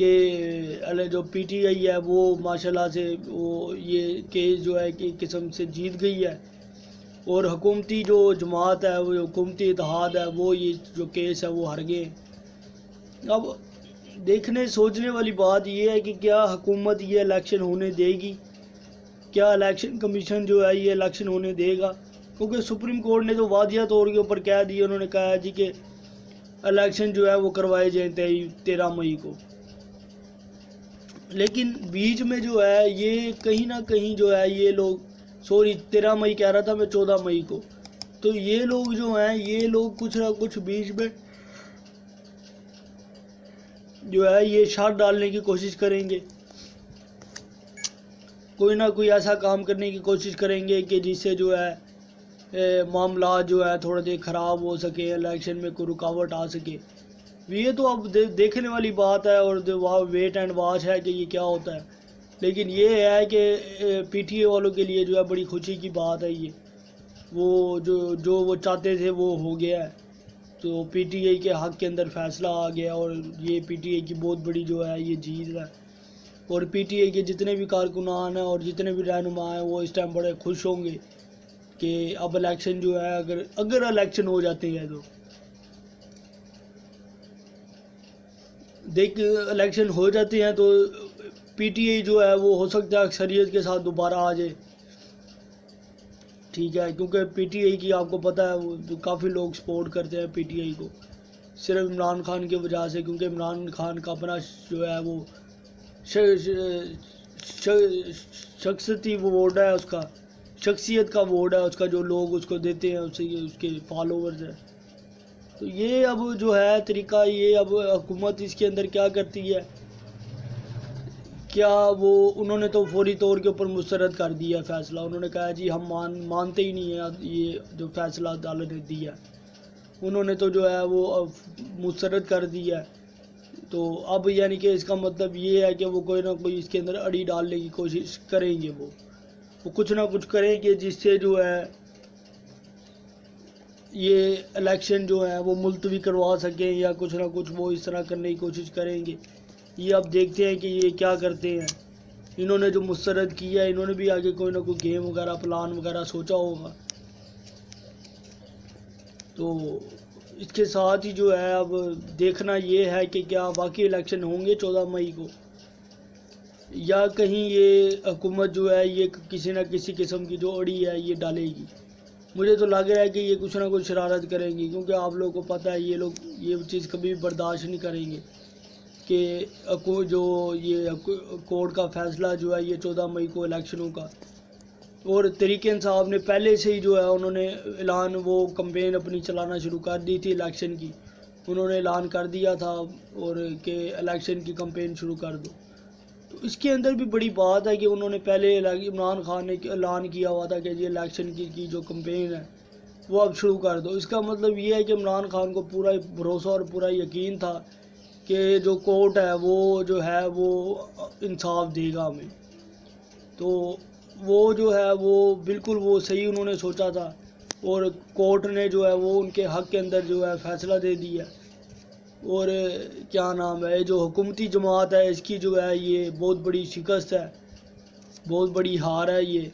کہ جو P T I ہے وہ ماشاءاللہ سے وہ یہ کیس جو ہے کہ قسم سے جیت گئی ہے، اور حکومتی جو جماعت ہے، وہ حکومتی اتحاد ہے، وہ یہ جو کیس ہے وہ ہار گئے۔ اب دیکھنے سوچنے والی بات یہ ہے کہ کیا حکومت یہ الیکشن ہونے دے گی، کیا الیکشن کمیشن جو ہے یہ الیکشن ہونے دے گا، کیونکہ سپریم کورٹ نے تو واضح طور کے اوپر کہہ دیا، انہوں نے کہا جی کہ الیکشن جو ہے وہ کروائے جائیں 13 مئی کو۔ لیکن بیچ میں جو ہے یہ کہیں نہ کہیں جو ہے یہ لوگ 13 مئی کہہ رہا تھا میں، 14 مئی کو، تو یہ لوگ جو ہیں یہ لوگ کچھ نہ کچھ بیچ میں جو ہے یہ شاٹ ڈالنے کی کوشش کریں گے، کوئی نہ کوئی ایسا کام کرنے کی کوشش کریں گے کہ جس سے جو ہے معاملات جو ہے تھوڑا دیر خراب ہو سکے، الیکشن میں کوئی رکاوٹ آ سکے۔ یہ تو اب دیکھنے والی بات ہے، اور ویٹ اینڈ واچ ہے کہ یہ کیا ہوتا ہے۔ لیکن یہ ہے کہ پی ٹی اے والوں کے لیے جو ہے بڑی خوشی کی بات ہے، یہ وہ جو وہ چاہتے تھے وہ ہو گیا ہے، تو پی ٹی اے کے حق کے اندر فیصلہ آ گیا، اور یہ پی ٹی اے کی بہت بڑی جو ہے یہ جیت ہے، اور پی ٹی اے کے جتنے بھی کارکنان ہیں اور جتنے بھی رہنما ہیں وہ اس ٹائم بڑے خوش ہوں گے کہ اب الیکشن جو ہے اگر الیکشن ہو جاتے ہیں تو الیکشن ہو جاتے ہیں تو پی ٹی اے جو ہے وہ ہو سکتا ہے اکثریت کے ساتھ دوبارہ آ جائے، ٹھیک ہے، کیونکہ پی ٹی آئی کی آپ کو پتہ ہے وہ کافی لوگ سپورٹ کرتے ہیں پی ٹی آئی کو، صرف عمران خان کی وجہ سے، کیونکہ عمران خان کا اپنا جو ہے وہ شخصیتی ووٹ ہے، اس کا شخصیت کا ووٹ ہے، اس کا جو لوگ اس کو دیتے ہیں اس کے فالوورز ہیں۔ تو یہ اب جو ہے طریقہ، یہ اب حکومت اس کے اندر کیا کرتی ہے، کیا وہ انہوں نے تو فوری طور کے اوپر مسترد کر دیا فیصلہ، انہوں نے کہا جی ہم مانتے ہی نہیں ہیں یہ جو فیصلہ عدالت نے دیا، انہوں نے تو جو ہے وہ مسترد کر دیا ہے۔ تو اب یعنی کہ اس کا مطلب یہ ہے کہ وہ کوئی نہ کوئی اس کے اندر اڑی ڈالنے کی کوشش کریں گے، وہ کچھ نہ کچھ کریں گے جس سے جو ہے یہ الیکشن جو ہے وہ ملتوی کروا سکیں، یا کچھ نہ کچھ وہ اس طرح کرنے کی کوشش کریں گے۔ یہ اب دیکھتے ہیں کہ یہ کیا کرتے ہیں، انہوں نے جو مسترد کیا ہے انہوں نے بھی آگے کوئی نہ کوئی گیم وغیرہ پلان وغیرہ سوچا ہوگا۔ تو اس کے ساتھ ہی جو ہے اب دیکھنا یہ ہے کہ کیا واقعی الیکشن ہوں گے 14 مئی کو، یا کہیں یہ حکومت جو ہے یہ کسی نہ کسی قسم کی جو اڑی ہے یہ ڈالے گی۔ مجھے تو لگ رہا ہے کہ یہ کچھ نہ کچھ شرارت کریں گی، کیونکہ آپ لوگوں کو پتہ ہے یہ لوگ یہ چیز کبھی برداشت نہیں کریں گے کہ جو یہ کورٹ کا فیصلہ جو ہے یہ 14 مئی کو الیکشنوں کا، اور تحریک انصاف نے پہلے سے ہی جو ہے انہوں نے اعلان وہ کمپین اپنی چلانا شروع کر دی تھی الیکشن کی، انہوں نے اعلان کر دیا تھا اور کہ الیکشن کی کمپین شروع کر دو۔ تو اس کے اندر بھی بڑی بات ہے کہ انہوں نے پہلے عمران خان نے اعلان کیا ہوا تھا کہ یہ الیکشن کی جو کمپین ہے وہ اب شروع کر دو۔ اس کا مطلب یہ ہے کہ عمران خان کو پورا بھروسہ اور پورا یقین تھا کہ جو کورٹ ہے وہ جو ہے وہ انصاف دے گا ہمیں، تو وہ جو ہے وہ بالکل وہ صحیح انہوں نے سوچا تھا، اور کورٹ نے جو ہے وہ ان کے حق کے اندر جو ہے فیصلہ دے دیا۔ اور کیا نام ہے، جو حکومتی جماعت ہے اس کی جو ہے یہ بہت بڑی شکست ہے، بہت بڑی ہار ہے یہ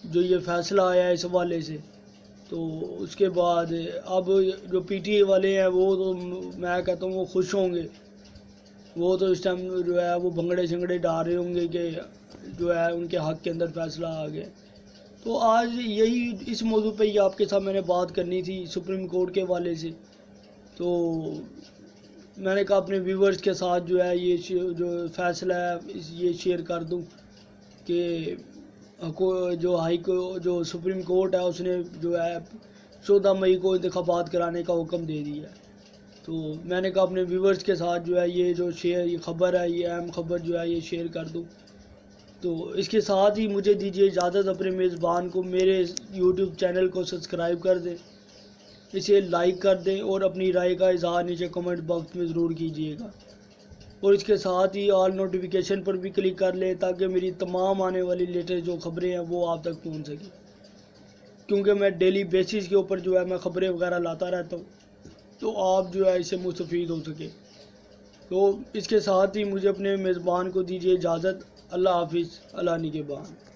جو یہ فیصلہ آیا ہے اس حوالے سے۔ تو اس کے بعد اب جو پی ٹی اے والے ہیں وہ تو میں کہتا ہوں وہ خوش ہوں گے، وہ تو اس ٹائم جو ہے وہ بھنگڑے شنگڑے ڈال رہے ہوں گے کہ جو ہے ان کے حق کے اندر فیصلہ آ گیا۔ تو آج یہی اس موضوع پہ ہی آپ کے ساتھ میں نے بات کرنی تھی سپریم کورٹ کے حوالے سے، تو میں نے کہا اپنے ویورز کے ساتھ جو ہے یہ جو فیصلہ ہے یہ شیئر کر دوں کہ جو سپریم کورٹ ہے اس نے جو ہے 14 مئی کو انتخابات کرانے کا حکم دے دیا ہے۔ تو میں نے کہا اپنے ویورز کے ساتھ جو ہے یہ جو یہ خبر ہے، یہ اہم خبر جو ہے یہ شیئر کر دوں۔ تو اس کے ساتھ ہی مجھے دیجیے اجازت، اپنے میزبان کو میرے یوٹیوب چینل کو سبسکرائب کر دیں، اسے لائک کر دیں، اور اپنی رائے کا اظہار نیچے کمنٹ باکس میں ضرور کیجیے گا، اور اس کے ساتھ ہی آل نوٹیفیکیشن پر بھی کلک کر لیں تاکہ میری تمام آنے والی لیٹسٹ جو خبریں ہیں وہ آپ تک پہنچ سکیں، کیونکہ میں ڈیلی بیسس کے اوپر جو ہے میں خبریں وغیرہ لاتا رہتا ہوں، تو آپ جو ہے اس سے مستفید ہو سکے۔ تو اس کے ساتھ ہی مجھے اپنے میزبان کو دیجیے اجازت. اللہ حافظ. اللہ نگہبان.